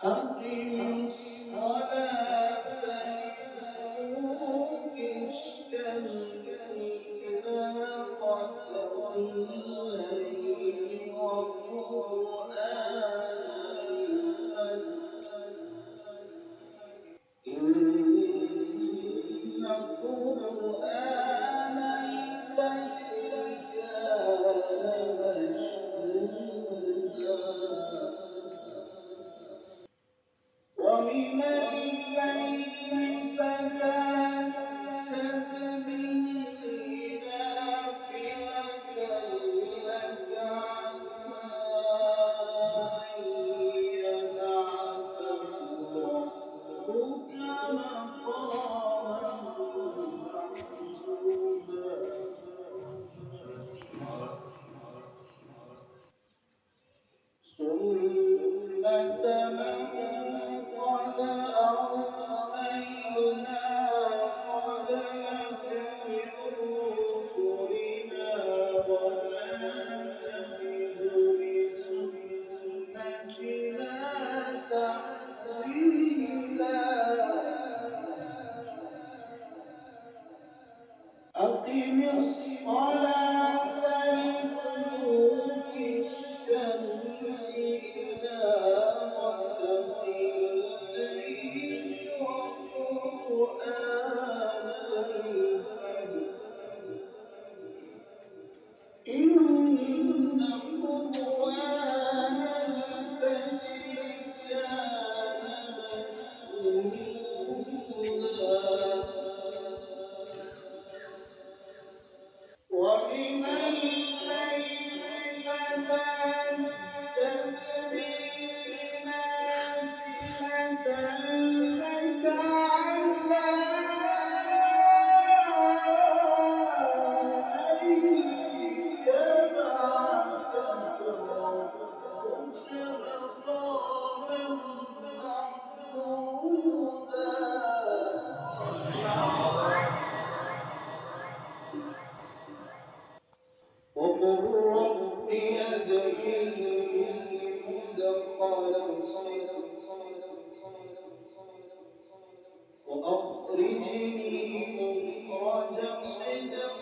أقم الصلاة لدلوك الشمس إلى غسق الليل وقرآن الفجر إن قرآن الفجر كان مشهودا ومن الليل فتهجد به نافلة لك عسى أن يبعثك ربك مقاما محمودا سنة من قد أرسلنا قبلك من رسلنا ولا تجد لسنتنا تحويلا أقم الصلاة لدلوك الشمس إلى غسق الليل وقرآن الفجر إن قرآن الفجر كان مشهودا ومن الليل فتهجد به نافلة لك عسى أن يبعثك ربك مقاما محمودا وقل رب أدخلني مدخل صدق وأخرجني مخرج صدق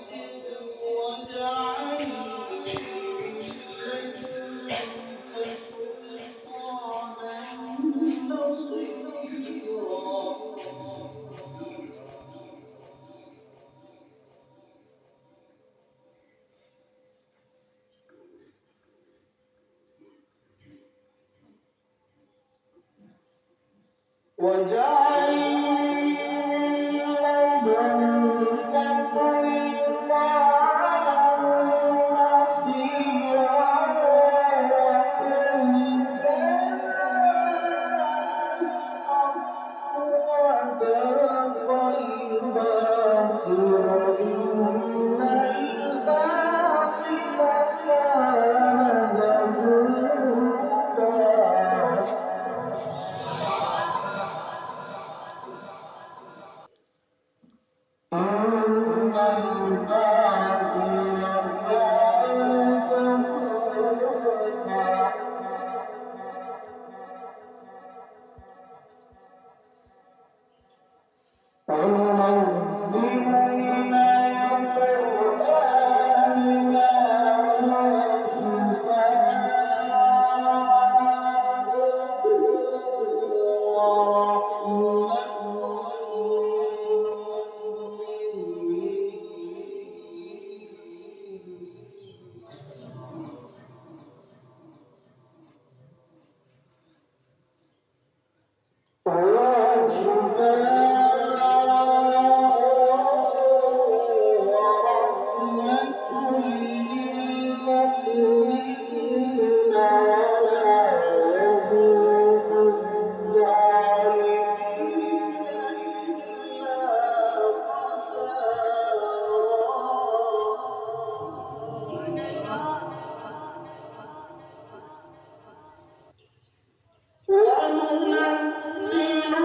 واجعل لي من لدنك سلطانا نصيرا واجعل لي من لدنك سلطانا نصيرا وقل وصدق الباطل إن الباطل كان زهوقا وننزل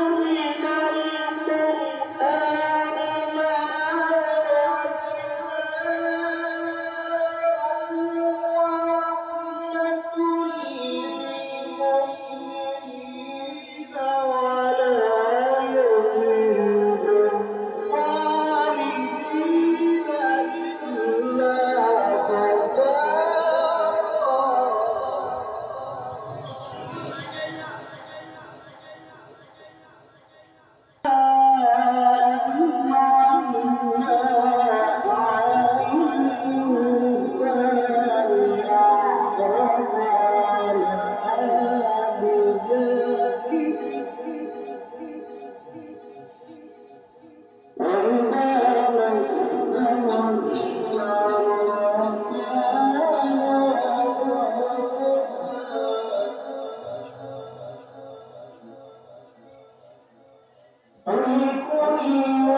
قل كل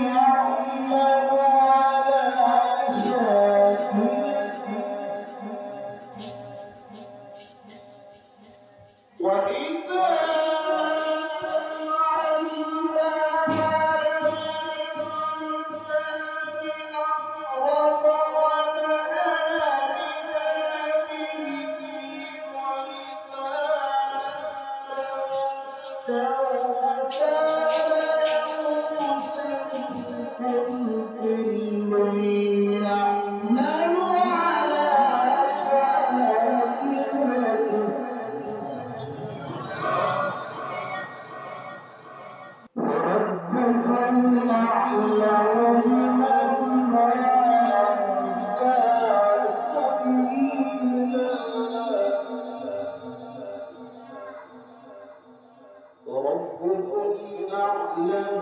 يعمل على شاكلته وإذا علمنا على الإنسان أقرب ونهى بذلك وإذا ربكم أعلم